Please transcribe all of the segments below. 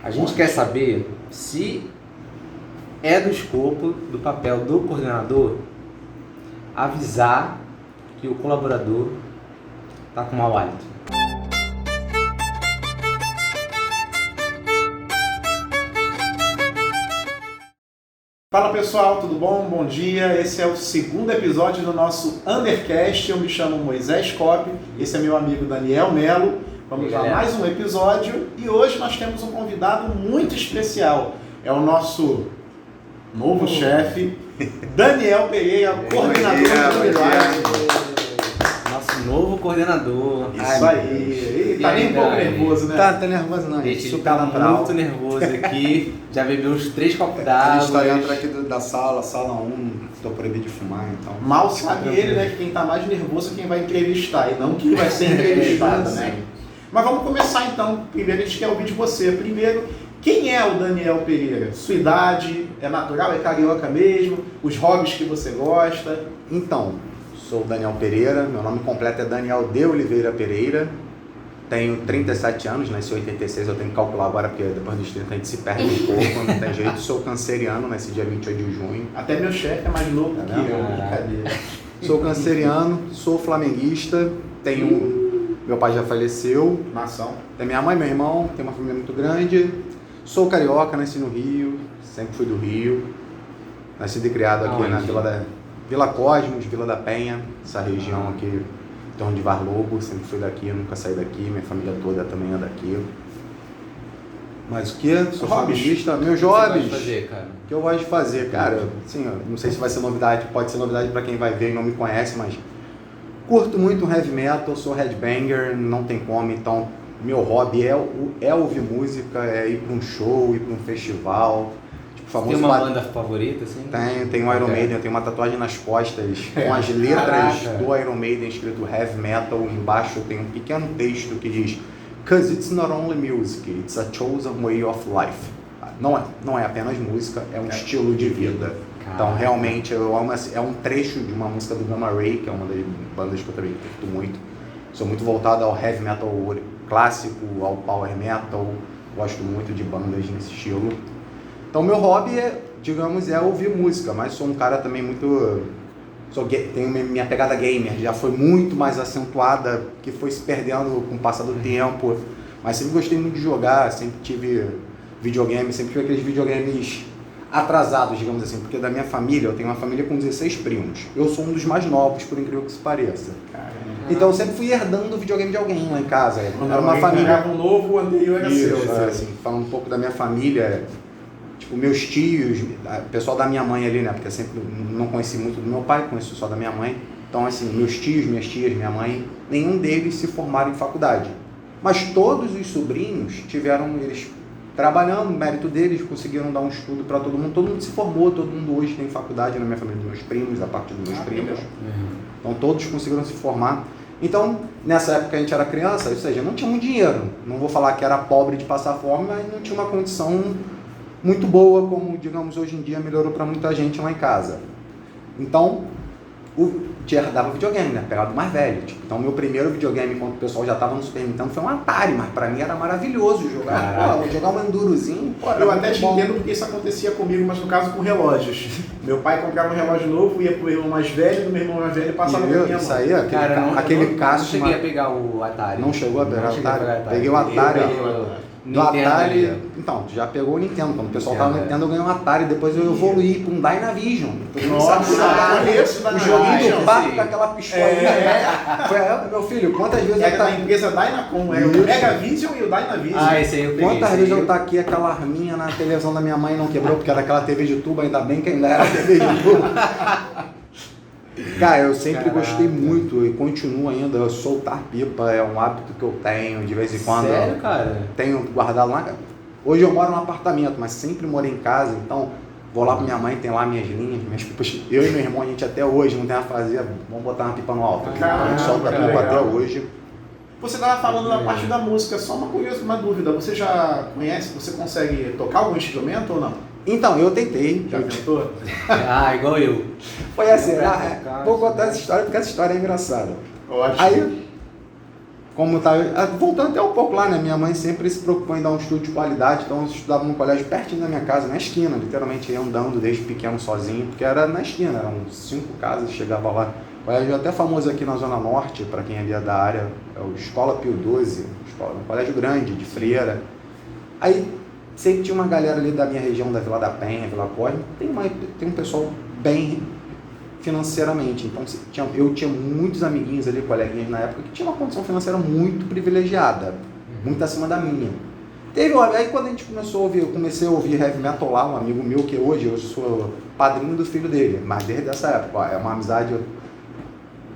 A gente quer saber se é do escopo do papel do coordenador avisar que o colaborador está com mau hálito. Fala pessoal, tudo bom? Bom dia. Esse é o segundo episódio do nosso Undercast. Eu me chamo Moisés Coppe, esse é meu amigo Daniel Melo. Vamos a mais um episódio e hoje nós temos um convidado muito especial. É o nosso novo chefe, Daniel Pereira, coordenador de unidade. Nosso novo coordenador. Isso aí. Ele tá nem um pouco nervoso, né? Tá nervoso não. Gente, ele super tá natural. muito nervoso aqui. Já bebeu uns 3 copos A d'água. gente tá dentro aqui da sala 1, tô proibido de fumar, então. Mal sabe ele, né, que quem tá mais nervoso é quem vai entrevistar e não quem vai ser entrevistado, né? Mas vamos começar então. Primeiro a gente quer ouvir de você. Primeiro, quem é o Daniel Pereira? Sua idade, é natural, é carioca mesmo? Os hobbies que você gosta? Então, sou o Daniel Pereira, meu nome completo é Daniel de Oliveira Pereira. Tenho 37 anos, nasci em 86, eu tenho que calcular agora porque depois dos 30 a gente se perde um pouco, não tem jeito. Sou canceriano, nasci dia 28 de junho. Até meu chefe é mais novo que eu, brincadeira. Sou canceriano, sou flamenguista, tenho... Meu pai já faleceu. Nação. Tem minha mãe e meu irmão, tem uma família muito grande. Sou carioca, nasci no Rio, sempre fui do Rio. Nascido e criado aqui na Vila Cosmos, Vila da Penha, essa região aqui, em torno de Varlobo. Sempre fui daqui, nunca saí daqui, minha família toda também é daqui. Mas o que? Sou flamenguista. Meus hobbies, o que eu gosto de fazer, cara, assim, não sei se vai ser novidade, pode ser novidade para quem vai ver e não me conhece, mas curto muito heavy metal, sou headbanger, não tem como, então meu hobby é ouvir música, é ir para um show, ir para um festival. Tipo, famoso. Tem uma banda favorita, assim? Tenho um Iron Maiden, eu tenho uma tatuagem nas costas com as letras do Iron Maiden escrito heavy metal, embaixo tem um pequeno texto que diz "'Cause it's not only music, it's a chosen way of life". Não é apenas música, é um estilo de vida. Então, realmente, eu amo, é um trecho de uma música do Gamma Ray, que é uma das bandas que eu também curto muito. Sou muito voltado ao heavy metal clássico, ao power metal, gosto muito de bandas nesse estilo. Então, meu hobby é ouvir música, mas sou um cara também muito... tenho minha pegada gamer, já foi muito mais acentuada, que foi se perdendo com o passar do tempo. Mas sempre gostei muito de jogar, sempre tive videogame, sempre tive aqueles videogames atrasados, digamos assim, porque da minha família, eu tenho uma família com 16 primos. Eu sou um dos mais novos, por incrível que isso pareça. Então eu sempre fui herdando o videogame de alguém lá em casa. Quando era uma família um novo, o anterior era seu. Assim, falando um pouco da minha família, tipo, meus tios, o pessoal da minha mãe ali, né, porque eu sempre não conheci muito do meu pai, conheço só da minha mãe. Então, assim, meus tios, minhas tias, minha mãe, nenhum deles se formaram em faculdade. Mas todos os sobrinhos eles trabalhando, no mérito deles, conseguiram dar um estudo para todo mundo se formou, todo mundo hoje tem faculdade na minha família, dos meus primos, da parte dos meus primos. Então todos conseguiram se formar. Então, nessa época a gente era criança, ou seja, não tinha muito dinheiro. Não vou falar que era pobre de passar fome, mas não tinha uma condição muito boa, como, digamos, hoje em dia melhorou para muita gente lá em casa. Então, dava videogame, né? Pegado mais velho. Tipo, então, meu primeiro videogame, quando o pessoal já estava no Super Nintendo, foi um Atari, mas pra mim era maravilhoso jogar. Jogar um endurozinho. Eu até te entendo porque isso acontecia comigo, mas no caso com relógios. Meu pai comprava um relógio novo, ia pro irmão mais velho, do meu irmão mais velho e passava pra minha mão. Isso aí, aquele caso. Não cheguei a pegar o Atari. Não chegou a pegar o Atari? Peguei o Atari. Do Atari, então, já pegou o Nintendo. Quando o pessoal tava no Nintendo, eu ganhei um Atari. Depois eu evoluí para um Dynavision. Nossa, o joguinho do papo com aquela pistolinha. Meu filho, quantas vezes eu da empresa Dynacom, o Megavision e o Dynavision. Esse aí eu peguei. Quantas vezes eu aqui, aquela arminha na televisão da minha mãe não quebrou, porque era aquela TV de tubo, ainda bem que ainda era TV de tubo. Cara, eu sempre gostei muito e continuo ainda. Soltar pipa é um hábito que eu tenho de vez em quando. Sério, cara? Tenho guardado lá. Hoje eu moro num apartamento, mas sempre morei em casa, então vou lá pra minha mãe, tem lá minhas linhas, minhas pipas. Eu e meu irmão, a gente até hoje não tem a fazer, vamos botar uma pipa no alto. A gente solta a pipa até hoje. Você estava falando na parte da música, só uma dúvida. Você já conhece, você consegue tocar algum instrumento ou não? Então, eu tentei. Já tentou? Igual eu. Foi assim, vou contar essa história porque essa história é engraçada. Ótimo. Aí, como tá, voltando até um pouco lá, né? Minha mãe sempre se preocupou em dar um estudo de qualidade, então eu estudava num colégio pertinho da minha casa, na esquina, literalmente ia andando desde pequeno sozinho, porque era na esquina, eram 5 casas, chegava lá. Colégio até famoso aqui na Zona Norte, para quem é da área, é o Escola Pio XII, um colégio grande, de freira. Aí sempre tinha uma galera ali da minha região, da Vila da Penha, Vila Cosme, tem um pessoal bem financeiramente, então eu tinha muitos amiguinhos ali, coleguinhas na época, que tinha uma condição financeira muito privilegiada, muito acima da minha. Aí quando a gente começou a ouvir, eu comecei a ouvir heavy metal lá, um amigo meu que hoje eu sou padrinho do filho dele, mas desde essa época, ó, é uma amizade,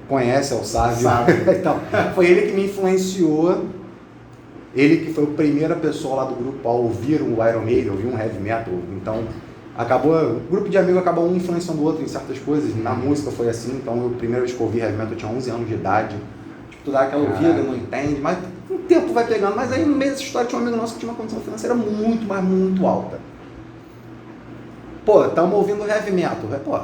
conhece, é o Sávio. Então, foi ele que me influenciou, ele que foi a primeira pessoa lá do grupo a ouvir o Iron Maiden, ouvir um heavy metal, então o grupo de amigos acabou um influenciando o outro em certas coisas, na música foi assim, então a primeira vez que eu ouvi heavy metal eu tinha 11 anos de idade, tu dá aquela ouvida, não entende, mas o tempo vai pegando, mas aí no meio dessa história tinha um amigo nosso que tinha uma condição financeira muito, mas muito alta. Pô, estamos ouvindo heavy metal, pô,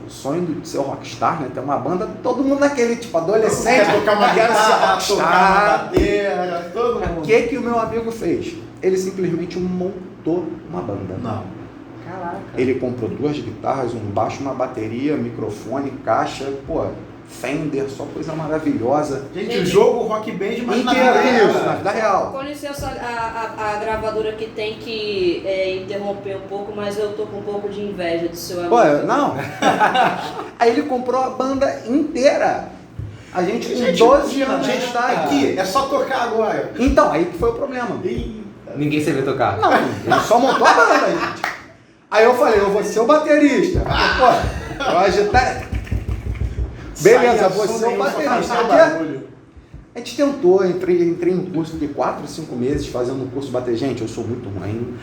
o sonho de ser rockstar, né, ter uma banda, todo mundo naquele, tipo, adolescente, tocar uma guitarra, tocar uma bateria, todo mundo. O que o meu amigo fez? Ele simplesmente montou uma banda. Não. Caraca. Ele comprou 2 guitarras, um baixo, uma bateria, microfone, caixa, pô, Fender, só coisa maravilhosa. Gente, o jogo Rock Band, mas na Inteiro, vida isso, na vida real. Com licença, a gravadora que tem que interromper um pouco, mas eu tô com um pouco de inveja do seu amigo. Pô, não. Aí ele comprou a banda inteira. A gente com 12 anos de gente, idade. aqui, é só tocar agora. Então, aí que foi o problema. Ninguém sabia tocar. Não, ele só montou a banda, gente. Aí eu falei, eu vou ser o baterista. Pô, eu agitar. Beleza, vou ser o baterista. A gente tentou, entrei no curso de 4, 5 meses fazendo um curso de bateria. Gente, eu sou muito ruim.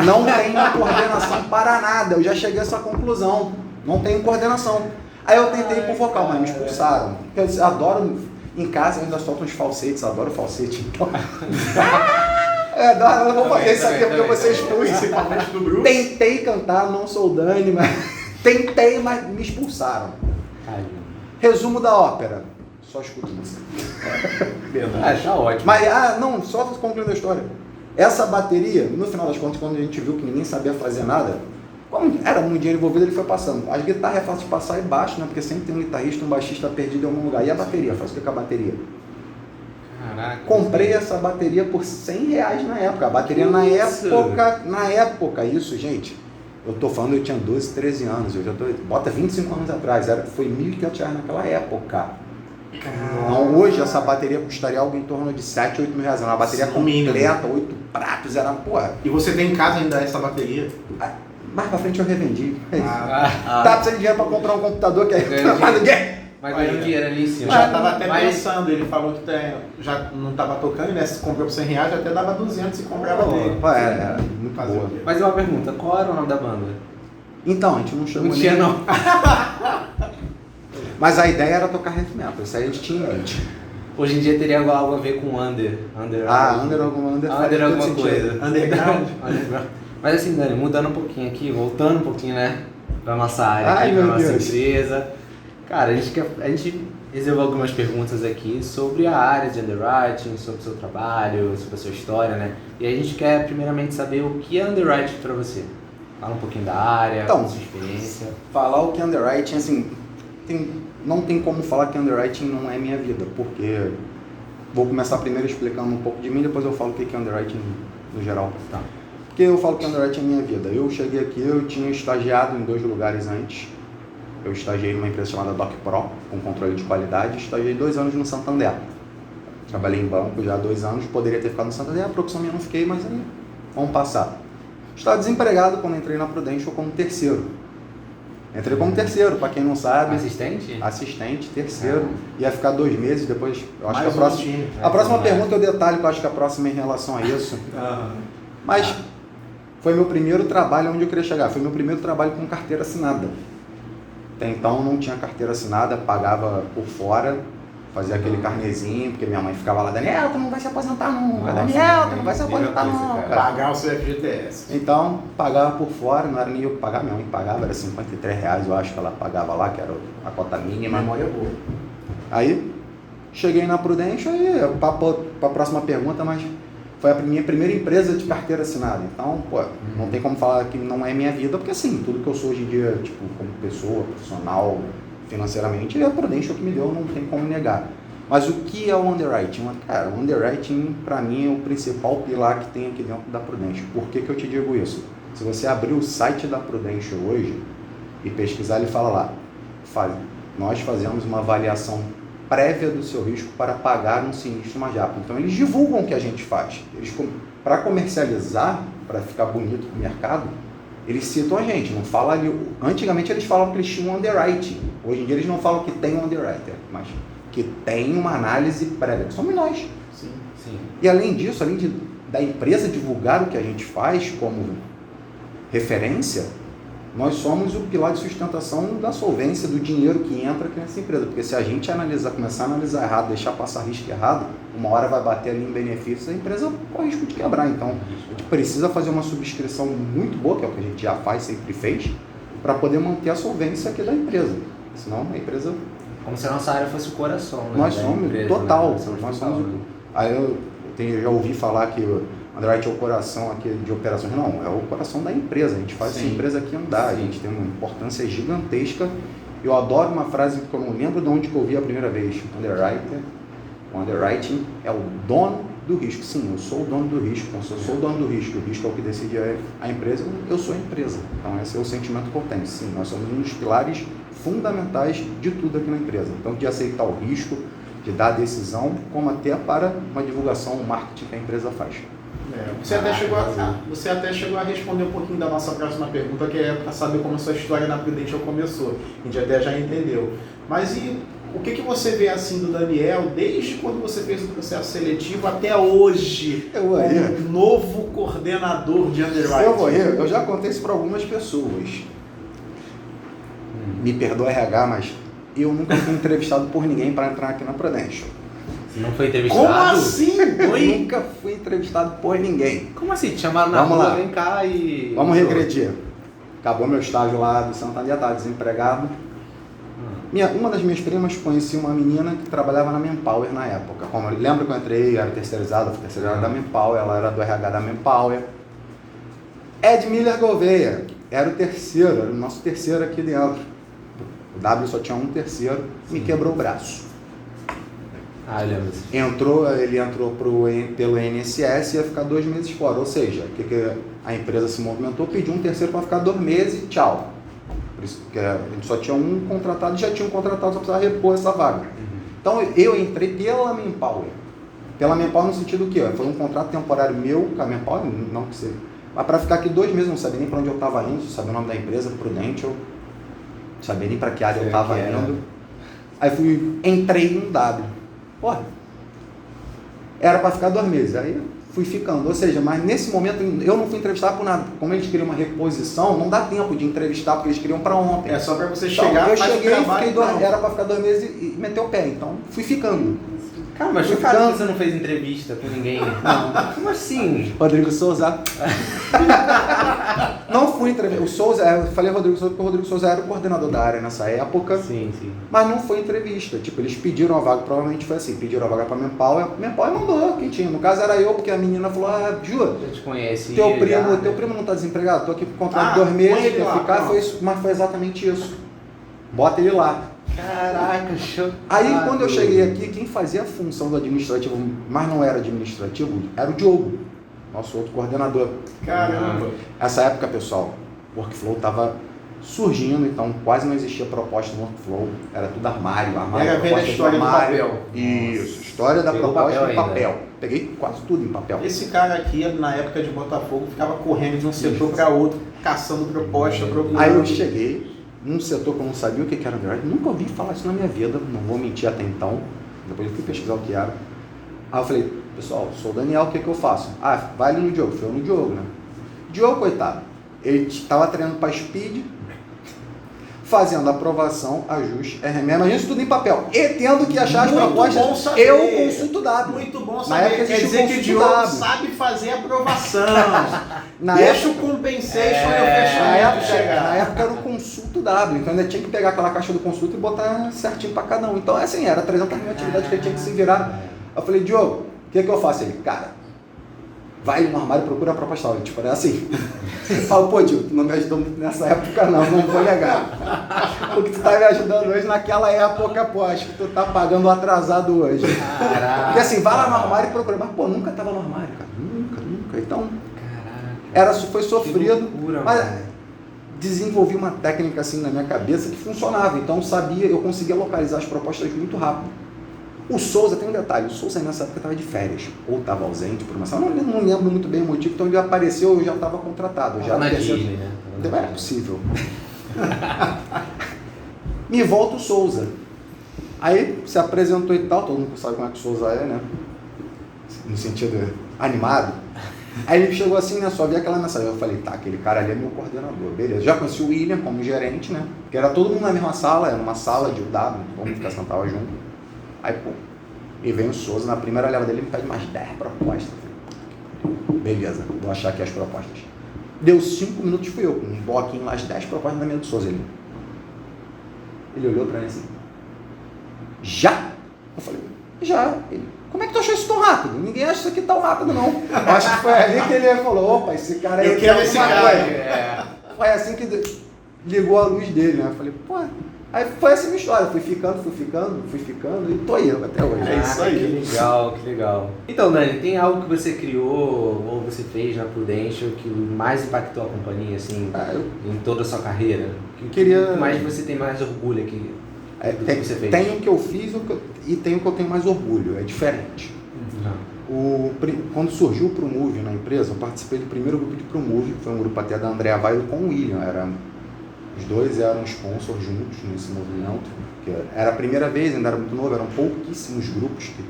Não tenho coordenação para nada. Eu já cheguei a essa conclusão. Não tenho coordenação. Aí eu tentei ir pro vocal, mas me expulsaram. Eu adoro, em casa eu ainda solto uns falsetes, adoro falsete. Então... eu vou fazer isso aqui porque você expulso. Principalmente do Bruce. Tentei cantar, não sou o Dani, mas tentei, mas me expulsaram. Resumo da ópera. Só escuto música. Tá ótimo. Mas, não, só concluindo a história. Essa bateria, no final das contas, quando a gente viu que ninguém sabia fazer nada, como era muito dinheiro envolvido, ele foi passando. As guitarras é fácil de passar e baixo, né? Porque sempre tem um guitarrista, um baixista perdido em algum lugar. E a bateria? Faz o que com a bateria? Caraca. Comprei essa bateria por R$100 na época. A bateria na época, isso, gente. Eu tô falando, eu tinha 12, 13 anos, eu já tô, bota 25 anos atrás, foi R$1.500 naquela época. Então, hoje essa bateria custaria algo em torno de 7, 8 mil reais. Era uma bateria completa, 8 pratos, era, porra. E você tem em casa ainda essa bateria? Mais pra frente eu revendi. Tá precisando de dinheiro pra comprar um computador que aí mais ninguém. Vai ganhando dinheiro ali em Eu cima. já tava até pensando, ele falou que já não tava tocando, né? Se comprou por R$100, já até dava 200 e comprava dele. Era muito boa. Mas uma pergunta, qual era o nome da banda? Então, a gente não chamou Não tinha nem... não. Mas a ideia era tocar heavy metal, isso aí a gente tinha em mente. Hoje em dia teria algo a ver com Under Under alguma coisa. Underground. Mas assim, Dani, mudando um pouquinho aqui, voltando um pouquinho, né? Pra nossa área, Ai, aqui, pra meu nossa Deus. empresa. Cara, a gente reservou algumas perguntas aqui sobre a área de underwriting, sobre o seu trabalho, sobre a sua história, né? E a gente quer primeiramente saber o que é underwriting pra você. Fala um pouquinho da área, Então, da sua experiência. Falar o que é underwriting, assim, não tem como falar que underwriting não é minha vida, porque vou começar primeiro explicando um pouco de mim, depois eu falo o que é underwriting no geral. Tá. Porque eu falo que underwriting é minha vida. Eu cheguei aqui, eu tinha estagiado em 2 lugares antes. Eu estagiei numa empresa chamada DocPro, com controle de qualidade, estagiei 2 anos no Santander. Trabalhei em banco já há 2 anos, poderia ter ficado no Santander, a produção minha não fiquei, mas aí vamos passar. Estava desempregado quando entrei na Prudential como terceiro. Entrei como terceiro, para quem não sabe. Assistente? Assistente, terceiro. Ia ficar 2 meses, depois eu acho Mais que um time. a próxima pergunta é o detalhe, que eu acho que a próxima é em relação a isso. Mas foi meu primeiro trabalho onde eu queria chegar. Foi meu primeiro trabalho com carteira assinada. Até então não tinha carteira assinada, pagava por fora, fazia aquele carnezinho, porque minha mãe ficava lá, Daniel, tu não vai se aposentar nunca, Daniel, tu não vai se aposentar nunca. Pagar o seu FGTS. Então, pagava por fora, não era nem eu que pagava, minha mãe pagava, era R$53, eu acho que ela pagava lá, que era a cota mínima. Memória boa. Aí, Cheguei na Prudential e para a próxima pergunta, mas foi a minha primeira empresa de carteira assinada. Então, pô, não tem como falar que não é minha vida, porque assim, tudo que eu sou hoje em dia, tipo, como pessoa, profissional, financeiramente, é a Prudential que me deu, não tem como negar. Mas o que é o underwriting? Cara, o underwriting, para mim, é o principal pilar que tem aqui dentro da Prudential. Por que que eu te digo isso? Se você abrir o site da Prudential hoje e pesquisar, ele fala lá, nós fazemos uma avaliação prévia do seu risco para pagar um sinistro mais rápido. Então, eles divulgam o que a gente faz. Para comercializar, para ficar bonito para o mercado, eles citam a gente. Não fala ali. Antigamente, eles falavam que eles tinham um underwriting. Hoje em dia, eles não falam que tem um underwriter, mas que tem uma análise prévia, que somos nós. Sim. E além disso, da empresa divulgar o que a gente faz como referência, nós somos o pilar de sustentação da solvência, do dinheiro que entra aqui nessa empresa. Porque se a gente começar a analisar errado, deixar passar risco errado, uma hora vai bater ali em benefícios, a empresa corre risco de quebrar. Então, a gente precisa fazer uma subscrição muito boa, que é o que a gente já faz, sempre fez, para poder manter a solvência aqui da empresa. Senão a empresa... Como se a nossa área fosse o coração, né? Nós somos, empresa, total. Né? Nós somos. Aí eu já ouvi falar que o underwriting é o coração aqui de operações. Não, é o coração da empresa. A gente faz essa empresa aqui andar. Sim. A gente tem uma importância gigantesca. Eu adoro uma frase que eu não lembro de onde que eu ouvi a primeira vez. O underwriting é o dono do risco. Sim, eu sou o dono do risco. Então, se eu sou o dono do risco é o que decide a empresa, eu sou a empresa. Então, esse é o sentimento que eu tenho. Sim, nós somos um dos pilares fundamentais de tudo aqui na empresa. Então, de aceitar o risco, de dar a decisão, como até para uma divulgação, um marketing que a empresa faz. Você até chegou a responder um pouquinho da nossa próxima pergunta, que é para saber como a sua história na Prudential começou. A gente até já entendeu. Mas e o que você vê assim do Daniel, desde quando você fez o processo seletivo até hoje, como novo coordenador de underwriting? Eu já contei isso para algumas pessoas. Me perdoa RH, mas eu nunca fui entrevistado por ninguém para entrar aqui na Prudential. Você não foi entrevistado? Como assim? Eu nunca fui entrevistado por ninguém. Como assim? Te chamaram na rua, vem cá e... Vamos regredir. Acabou meu estágio lá do Santander, estava desempregado. Uma das minhas primas conhecia uma menina que trabalhava na Manpower na época. Lembra que eu entrei, era terceirizada, fui terceirizada da Manpower, ela era do RH da Manpower. Ed Miller Gouveia, era o nosso terceiro aqui dentro. O W só tinha um terceiro, me quebrou o braço. Ah, eu lembro disso. Ele entrou pelo INSS e ia ficar 2 meses fora. Ou seja, que a empresa se movimentou, pediu um terceiro para ficar 2 meses e tchau. Por isso que a gente só tinha um contratado, já tinha um contratado, só precisava repor essa vaga. Então eu entrei pela Manpower. Pela Manpower no sentido que foi um contrato temporário meu com a Manpower, não que seja. Mas para ficar aqui 2 meses, não sabia nem para onde eu estava indo, só sabia o nome da empresa, Prudential. Não sabia nem para que área eu estava indo. Aí entrei em W. Porra, era para ficar 2 meses. Aí fui ficando. Ou seja, mas nesse momento eu não fui entrevistado por nada. Como eles queriam uma reposição, não dá tempo de entrevistar, porque eles queriam para ontem. É só para você chegar, eu cheguei, era para ficar 2 meses e meter o pé. Então fui ficando. Cara, mas chocado que você não fez entrevista com ninguém. Não. Como assim? Rodrigo Souza. Não fui entrevista. O Souza, eu falei Rodrigo Souza porque o Rodrigo Souza era o coordenador da área nessa época. Sim. Mas não foi entrevista. Tipo, eles pediram a vaga, provavelmente foi assim, pediram a vaga pra Manpower. Manpower mandou quem tinha. No caso era eu, porque a menina falou, Ju, já te conhece. Teu primo não tá desempregado? Tô aqui por contrato de 2 meses, quer ficar? Mas foi exatamente isso. Bota ele lá. Caraca, show. Aí quando eu cheguei aqui, quem fazia a função do administrativo, mas não era administrativo, era o Diogo, nosso outro coordenador. Caramba! Essa época, pessoal, o Workflow estava surgindo, então quase não existia proposta no Workflow, era tudo armário. Era vendo a história do papel. Isso, história da proposta em papel. Peguei quase tudo em papel. Esse cara aqui, na época de Botafogo, ficava correndo de um setor para outro, caçando proposta, procurando. Aí eu cheguei num setor que eu não sabia o que era underwriting, nunca ouvi falar isso na minha vida, não vou mentir até então, depois eu fui pesquisar o que era. Aí eu falei, pessoal, sou o Daniel, o que eu faço? Vai ali no Diogo, foi eu no Diogo, né? Diogo, coitado, ele estava treinando para Speed, fazendo aprovação, ajuste, RME, imagina isso tudo em papel. E tendo que achar as Muito bom propostas, saber. eu consulto W. Muito bom Na época saber. Quer existia dizer que o consulto Diogo W. sabe fazer aprovação. Na Deixa época, o compensation e o na fechamento época chegar. era o consulto W, então ainda tinha que pegar aquela caixa do consulto e botar certinho para cada um. Então, assim, era 300 mil atividades que ele tinha que se virar. Eu falei, Diogo, o que eu faço? Ele, cara, vai no armário e procura a proposta. Tipo, era assim. Eu falo, pô, Diogo, tu não me ajudou muito nessa época não vou negar. O que tu tá me ajudando hoje, naquela época, pô, acho que tu tá pagando atrasado hoje. Caraca. Porque assim, vai lá no armário e procura. Mas, pô, nunca tava no armário, cara. Nunca. Então, foi sofrido. Que loucura, mas mano. desenvolvi uma técnica assim na minha cabeça que funcionava. Então, eu conseguia localizar as propostas muito rápido. O Souza, tem um detalhe, o Souza nessa época estava de férias, ou estava ausente por uma semana, não lembro muito bem o motivo, então ele apareceu, eu já estava contratado. Já na Disney, né? Não é possível. Me volta o Souza. Aí se apresentou e tal, todo mundo sabe como é que o Souza é, né? No sentido animado. Aí ele chegou assim, né? Só vi aquela mensagem. Eu falei, tá, aquele cara ali é meu coordenador, beleza. Já conheci o William como gerente, né? Porque era todo mundo na mesma sala, era uma sala de UW, vamos ficar sentado junto. Aí, pô, e vem o Souza, na primeira leva dele, ele me pede mais 10 propostas. Beleza, vou achar aqui as propostas. Deu 5 minutos, fui eu, com um bloquinho lá, as 10 propostas na minha do Souza. Ele olhou pra mim assim, já? Eu falei, já. Ele, como é que tu achou isso tão rápido? Ninguém acha isso aqui tão rápido, não. Eu acho que foi ali que ele falou, opa, esse cara aí... Eu quero esse cara. Foi assim que ligou a luz dele, né? Eu falei, pô... Aí foi essa minha história, fui ficando e tô aí até hoje. É isso aí. Que legal. Então, Dani, tem algo que você criou ou você fez na Prudential que mais impactou a companhia, assim, em toda a sua carreira? O que mais você tem mais orgulho aqui do que você fez? Tem o que eu fiz e tem o que eu tenho mais orgulho, é diferente. Quando surgiu o ProMove na empresa, eu participei do primeiro grupo de ProMove, foi um grupo até da Andrea Vailo com o William, os dois eram sponsors juntos nesse movimento, que era a primeira vez, ainda era muito novo, eram pouquíssimos grupos que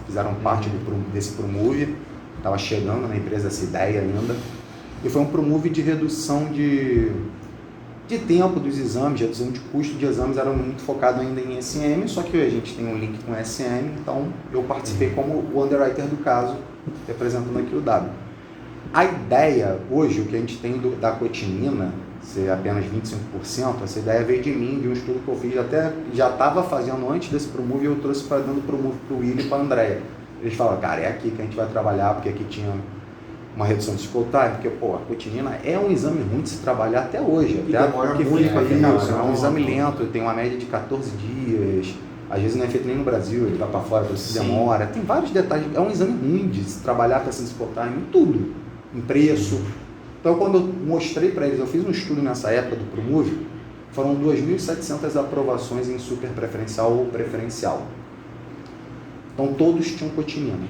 fizeram parte desse ProMove, estava chegando na empresa essa ideia ainda, e foi um ProMove de redução de tempo dos exames, de redução de custo de exames, era muito focado ainda em SM, só que a gente tem um link com SM, então eu participei como o underwriter do caso, representando aqui o W. A ideia, hoje, o que a gente tem da cotinina, ser apenas 25%, essa ideia veio de mim, de um estudo que eu fiz, até já estava fazendo antes desse ProMove, e eu trouxe para dentro do ProMove para o William e para a Andrea. Eles falaram, cara, é aqui que a gente vai trabalhar, porque aqui tinha uma redução de cycle time, porque, pô, a cotinina é um exame ruim de se trabalhar até hoje. E até demora porque muito fica pra ficar isso, é um pronto. exame lento, tem uma média de 14 dias, às vezes não é feito nem no Brasil, ele vai para fora, por isso demora, tem vários detalhes, é um exame ruim de se trabalhar para esse cycle time, em tudo, em preço. Então, quando eu mostrei para eles, eu fiz um estudo nessa época do ProMove, foram 2.700 aprovações em super preferencial ou preferencial. Então, todos tinham cotinina.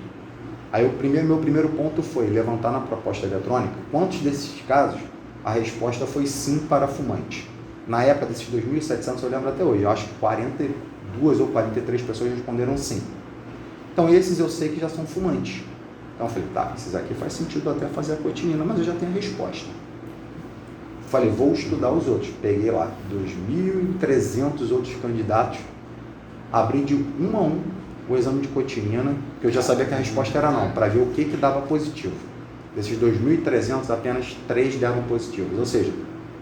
Aí, meu primeiro ponto foi levantar na proposta eletrônica quantos desses casos a resposta foi sim para fumante. Na época desses 2.700, eu lembro até hoje, eu acho que 42 ou 43 pessoas responderam sim. Então, esses eu sei que já são fumantes. Então eu falei, tá, esses aqui faz sentido até fazer a cotinina, mas eu já tenho a resposta. Falei, vou estudar os outros. Peguei lá 2.300 outros candidatos, abri de um a um o exame de cotinina, que eu já sabia que a resposta era não, para ver o que dava positivo. Desses 2.300, apenas 3 deram positivos, ou seja,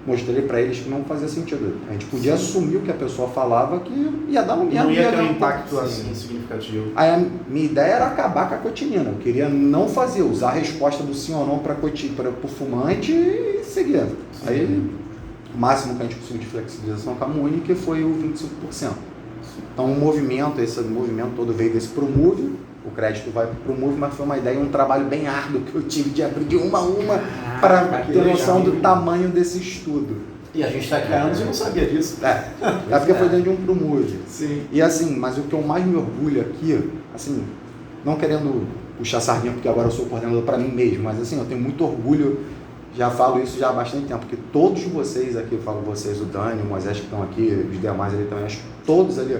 mostrei para eles que não fazia sentido. A gente podia assumir o que a pessoa falava que ia dar no mesmo. Não ia ter dar um impacto assim significativo. Aí a minha ideia era acabar com a cotinina. Eu queria não fazer, usar a resposta do sim ou não para o fumante e seguir. Aí o máximo que a gente conseguiu de flexibilização com a Múnica foi o 25%. Então esse movimento todo veio desse ProMove, o crédito vai para o ProMove, mas foi uma ideia, um trabalho bem árduo que eu tive de abrir de uma a uma para ter noção do tamanho desse estudo. E a gente está aqui há anos e não sabia disso. É porque foi dentro de um ProMove. Sim. E assim, mas o que eu mais me orgulho aqui, assim, não querendo puxar sardinha, porque agora eu sou coordenador para mim mesmo, mas assim, eu tenho muito orgulho, já falo isso já há bastante tempo, porque todos vocês aqui, eu falo vocês, o Dani, o Moisés que estão aqui, os demais ali também, acho que todos ali,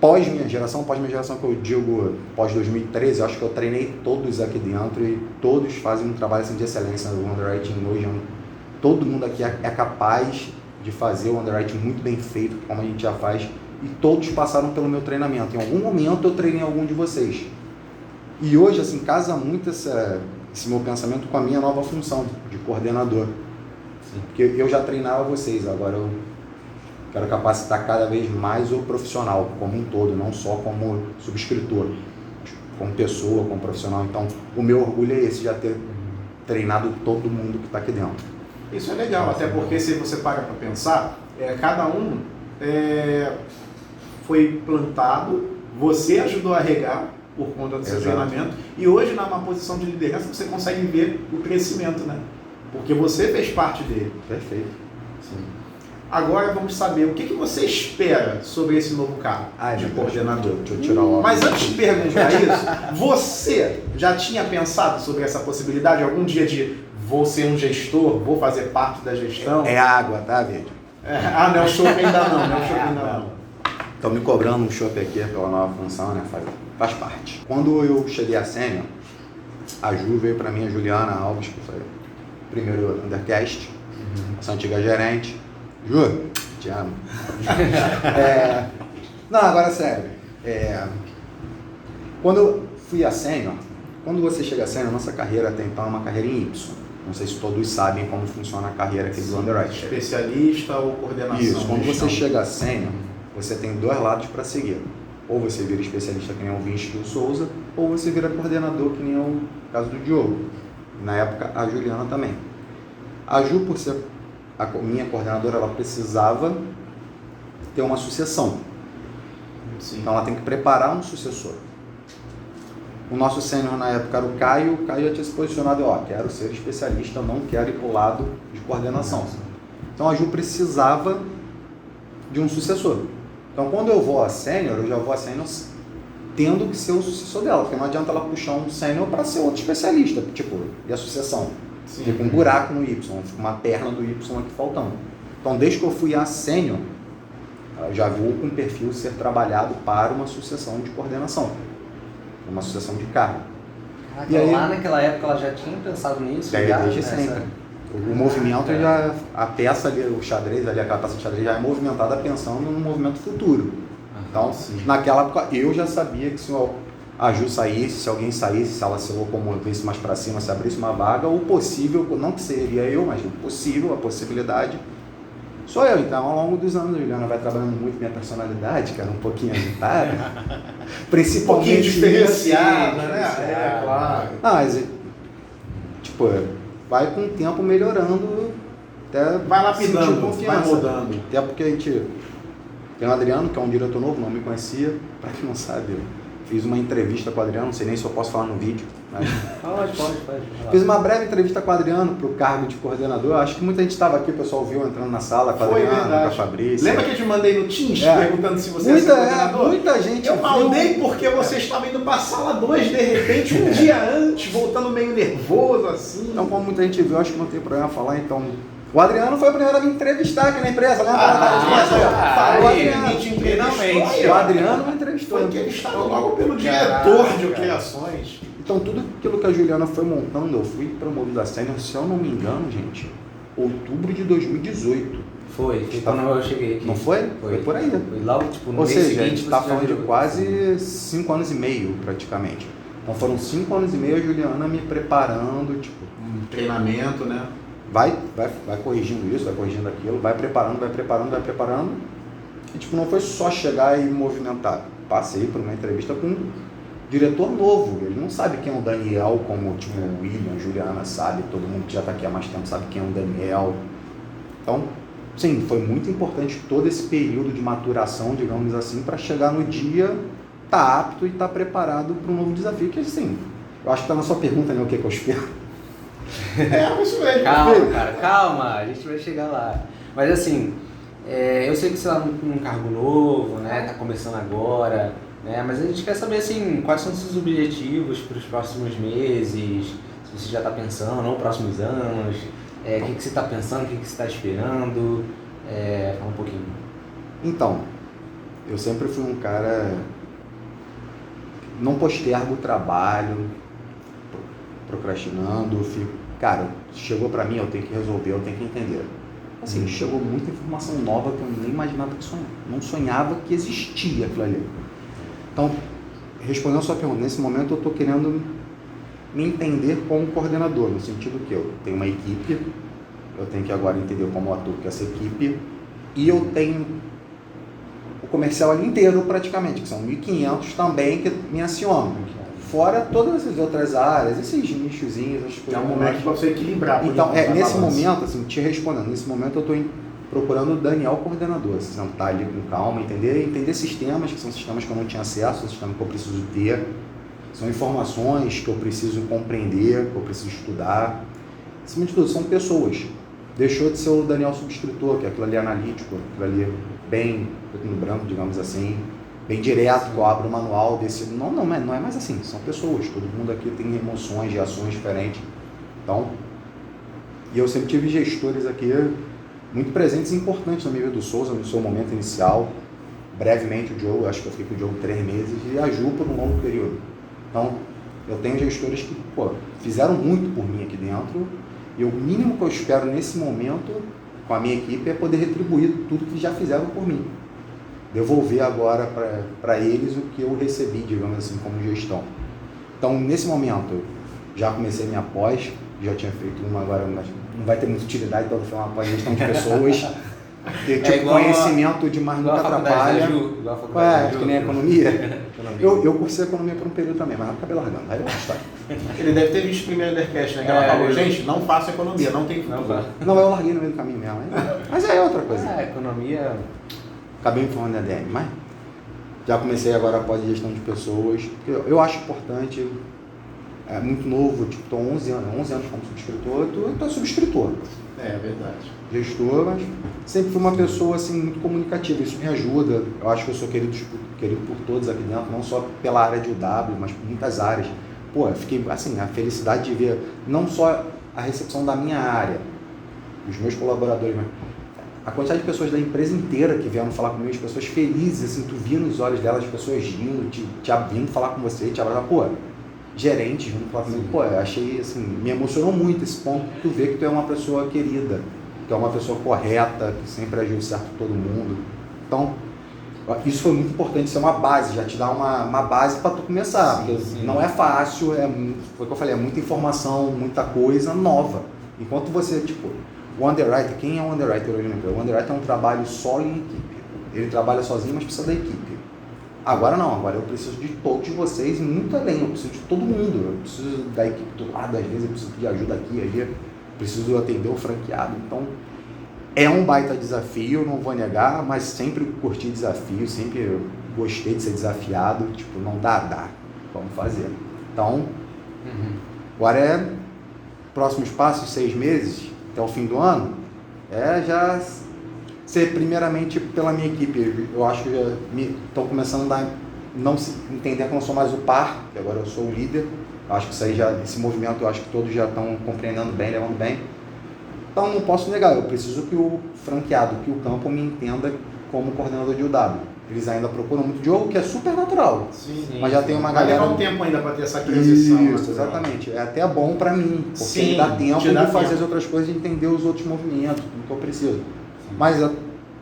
pós minha geração que eu digo pós 2013, eu acho que eu treinei todos aqui dentro e todos fazem um trabalho assim, de excelência no underwriting hoje. Todo mundo aqui é capaz de fazer o underwriting muito bem feito, como a gente já faz, e todos passaram pelo meu treinamento. Em algum momento eu treinei algum de vocês. E hoje, assim, casa muito esse meu pensamento com a minha nova função de coordenador. Sim. Porque eu já treinava vocês, agora eu quero capacitar cada vez mais o profissional como um todo, não só como subscritor, como pessoa, como profissional. Então, o meu orgulho é esse, já ter treinado todo mundo que está aqui dentro. Isso é legal, até porque se você para para pensar, cada um foi plantado, você ajudou a regar por conta do seu treinamento, e hoje numa posição de liderança você consegue ver o crescimento, né? Porque você fez parte dele. Perfeito. Sim. Agora vamos saber o que você espera sobre esse novo cargo de coordenador. Deixa eu tirar o... Mas antes de perguntar isso, você já tinha pensado sobre essa possibilidade algum dia de vou ser um gestor, vou fazer parte da gestão? É água, tá, Vídeo? Não, o chopp ainda não. Estão me cobrando um chopp aqui pela nova função, né? Faz parte. Quando eu cheguei a sênior, a Ju veio para mim, a Juliana Alves, que foi o primeiro undercast, essa antiga gerente. Ju, te amo. Não, agora sério. Quando eu fui a sênior, quando você chega a sênior, nossa carreira até então é uma carreira em Y. Não sei se todos sabem como funciona a carreira aqui do underwriting. Especialista ou coordenação? Isso, quando você chega a sênior, você tem dois lados para seguir. Ou você vira especialista, que nem o Vinci e o Souza, ou você vira coordenador, que nem o caso do Diogo. Na época, a Juliana também. A Ju, por ser a minha coordenadora, ela precisava ter uma sucessão. Sim. Então ela tem que preparar um sucessor. O nosso sênior na época era o Caio já tinha se posicionado, quero ser especialista, não quero ir para o lado de coordenação. Então a Ju precisava de um sucessor. Então quando eu vou a sênior, eu já vou a sênior tendo que ser o sucessor dela, porque não adianta ela puxar um sênior para ser outro especialista, e a sucessão? Sim. Fica um buraco no Y, fica uma perna do Y aqui faltando. Então desde que eu fui a sênior, eu já vou com o perfil ser trabalhado para uma sucessão de coordenação, uma sucessão de cargo. E aí, lá naquela época ela já tinha pensado nisso? Desde sempre. O movimento, a peça ali, o xadrez, aquela peça de xadrez já é movimentada pensando no movimento futuro. Então, naquela época eu já sabia que se a Ju saísse, se alguém saísse, se ela se locomovesse mais para cima, se abrisse uma vaga, o possível, não que seria eu, mas o possível, a possibilidade, sou eu. Então, ao longo dos anos, a Juliana vai trabalhando muito minha personalidade, que era um pouquinho agitada, principalmente um pouquinho diferenciada, né? Claro. Não, mas, vai com o tempo melhorando, até vai lapidando, vai mudando. Até porque a gente tem o Adriano, que é um diretor novo, não me conhecia, para quem não sabe, eu fiz uma entrevista com o Adriano, não sei nem se eu posso falar no vídeo. Mas... Pode. Fiz uma breve entrevista com o Adriano para o cargo de coordenador. Acho que muita gente estava aqui, o pessoal viu entrando na sala com o Adriano, com a Fabrícia. Lembra que eu te mandei no Teams perguntando se você era coordenador? Muita gente eu mandei porque você estava indo para a sala 2 de repente, um dia antes, voltando meio nervoso assim. Então, como muita gente viu, acho que não tem problema falar, então... O Adriano foi o primeiro a me entrevistar aqui na empresa, lembra? O Adriano me entrevistou. Foi entrevistado logo pelo diretor de criações. Então, tudo aquilo que a Juliana foi montando, eu fui promovido a sênior, se eu não me engano, gente, outubro de 2018. Foi quando eu cheguei aqui. Não foi? Foi por aí. Foi logo, no Ou mês seja, seguinte, a gente está falando de quase 5 anos e meio, praticamente. Então, foram 5 anos e meio a Juliana me preparando, um treinamento, né? Vai corrigindo isso, vai corrigindo aquilo, vai preparando. E, não foi só chegar e movimentar. Passei por uma entrevista com um diretor novo. Ele não sabe quem é o Daniel, como, o William, a Juliana sabe. Todo mundo que já está aqui há mais tempo sabe quem é o Daniel. Então, sim, foi muito importante todo esse período de maturação, digamos assim, para chegar no dia, tá apto e tá preparado para um novo desafio. Que, assim, eu acho que está na sua pergunta, né, o que eu espero. Isso mesmo. Calma, a gente vai chegar lá. Mas assim, eu sei que você está num cargo novo, né? Tá começando agora, né? Mas a gente quer saber assim, quais são os seus objetivos para os próximos meses, se você já está pensando, ou próximos anos, o que você está pensando, o que você está esperando, fala um pouquinho. Então, eu sempre fui um cara, não postergo o trabalho, procrastinando, chegou para mim, eu tenho que resolver, eu tenho que entender. Assim, chegou muita informação nova que eu nem imaginava que sonhava. Não sonhava que existia aquilo ali. Então, respondendo a sua pergunta, nesse momento eu estou querendo me entender como coordenador, no sentido que eu tenho uma equipe, eu tenho que agora entender como atuo com essa equipe, e eu tenho o comercial ali inteiro praticamente, que são 1.500 também que me acionam. Fora todas as outras áreas, esses nichozinhos, as coisas. É um momento para você equilibrar. Então, nesse momento, assim, te respondendo, nesse momento eu estou procurando o Daniel coordenador, sentar ali com calma, entender sistemas, que são sistemas que eu não tinha acesso, sistemas que eu preciso ter, são informações que eu preciso compreender, que eu preciso estudar. Acima de tudo, são pessoas. Deixou de ser o Daniel subscritor, que é aquilo ali analítico, aquilo ali bem preto no branco, digamos assim, bem direto, que eu abro o manual desse... Não é mais assim, são pessoas, todo mundo aqui tem emoções, reações diferentes. Então, e eu sempre tive gestores aqui muito presentes e importantes na minha vida do Souza, no seu momento inicial. Brevemente o Joe, acho que eu fiquei com o Joe 3 meses, e a Ju por um longo período. Então, eu tenho gestores que fizeram muito por mim aqui dentro, e o mínimo que eu espero nesse momento com a minha equipe é poder retribuir tudo que já fizeram por mim. Devolver agora para eles o que eu recebi, digamos assim, como gestão. Então, nesse momento, já comecei minha pós, já tinha feito uma agora, mas não vai ter muita utilidade, então foi uma pós-gestão de pessoas. Ter tipo, conhecimento demais nunca atrapalha. Que nem a economia. Eu cursei economia por um período também, mas acabei largando. Aí eu gosto. Ele deve ter visto o primeiro Undercast, né? Que ela falou, gente, não faço economia, não tem futuro. Não, eu larguei no meio do caminho mesmo. Mas é outra coisa. Economia... Acabei me formando na ADM, mas já comecei agora a pós-gestão de pessoas. Eu acho importante, é muito novo, tipo, estou 11 anos como subscritor, tu é subscritor. É verdade. Gestor, mas sempre fui uma pessoa assim, muito comunicativa, isso me ajuda. Eu acho que eu sou querido por todos aqui dentro, não só pela área de UW, mas por muitas áreas. Pô, eu fiquei, assim, a felicidade de ver não só a recepção da minha área, dos meus colaboradores, mas a quantidade de pessoas da empresa inteira que vieram falar comigo, as pessoas felizes, assim, tu via nos olhos delas, as pessoas rindo, te vindo falar com você, te abraçar, pô, gerente vindo falar comigo, pô, eu achei, assim, me emocionou muito esse ponto, tu vê que tu é uma pessoa querida, que é uma pessoa correta, que sempre agiu certo com todo mundo. Então, isso foi muito importante, isso é uma base, já te dá uma base para tu começar, porque não é fácil, foi o que eu falei, é muita informação, muita coisa nova. Enquanto você, tipo, o underwriter, quem é o underwriter hoje na empresa? O underwriter é um trabalho só em equipe. Ele trabalha sozinho, mas precisa da equipe. Agora não, agora eu preciso de todos vocês e muito além, eu preciso de todo mundo. Eu preciso da equipe do lado, às vezes eu preciso de ajuda aqui, ali, preciso atender o franqueado. Então, é um baita desafio, não vou negar, mas sempre curti desafio, sempre gostei de ser desafiado. Tipo, não dá, vamos fazer. Então, agora é próximos passos, 6 meses, até o fim do ano, já ser primeiramente pela minha equipe. Eu acho que já estão começando a não se entender que eu não sou mais o par, que agora eu sou o líder. Eu acho que isso aí esse movimento, eu acho que todos já estão compreendendo bem, levando bem. Então não posso negar, eu preciso que o franqueado, que o campo me entenda como coordenador de UW. Eles ainda procuram muito jogo, que é super natural. Sim, mas já tem uma galera... Vai levar um tempo ainda para ter essa transição. Isso, exatamente. É até bom para mim, porque sim, dá tempo de fazer tempo. as outras coisas e entender os outros movimentos, tudo que eu preciso. Sim. Mas,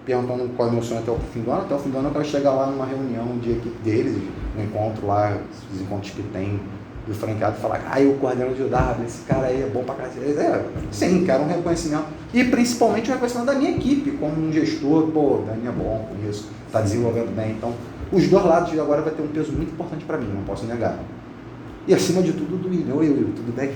perguntando qual é o meu sonho até o fim do ano, eu quero chegar lá numa reunião de equipe deles, um encontro lá, os encontros que tem do franqueado, e falar, eu coordeno de UW, esse cara aí é bom pra caralho. Sim, quero um reconhecimento. E principalmente o reconhecimento da minha equipe, como um gestor, Dani é bom com isso, está desenvolvendo bem. Então, os dois lados de agora vai ter um peso muito importante para mim, não posso negar. E acima de tudo, do William. Oi, Will, tudo bem?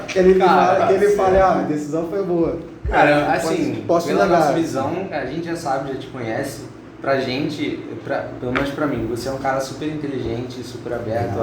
que ele fala, a decisão foi boa. Cara, assim, posso pela negar. nossa visão, a gente já sabe, já te conhece. Pra gente, pelo menos pra mim, você é um cara super inteligente, super aberto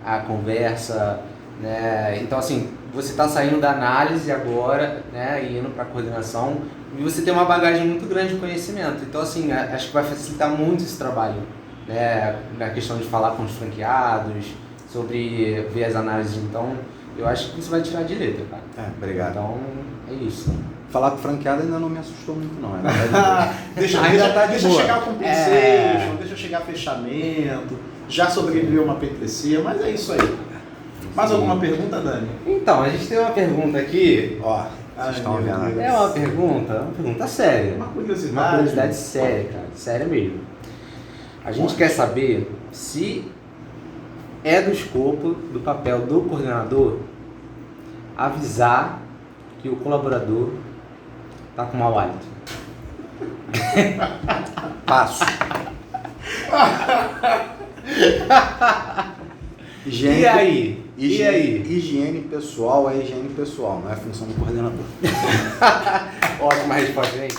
à conversa, né? Então, assim, você tá saindo da análise agora, né, e indo pra coordenação, e você tem uma bagagem muito grande de conhecimento. Então, assim, acho que vai facilitar muito esse trabalho, né, na questão de falar com os franqueados, sobre ver as análises. Então, eu acho que você vai tirar de letra, cara. Obrigado. Então, é isso. Falar com franqueado ainda não me assustou muito, não. Deixa chegar o compensation, deixa chegar fechamento, já sobreviveu uma petrecia, mas é isso aí. Mais alguma pergunta, Dani? Então, a gente tem uma pergunta aqui, Vocês estão vendo? É uma pergunta séria. Uma curiosidade. Uma curiosidade séria, cara. Séria mesmo. A gente quer saber se é do escopo, do papel do coordenador, avisar que o colaborador tá com mau hálito. Passo. E aí? Higiene pessoal é higiene pessoal, não é função do coordenador. Ótima resposta, gente.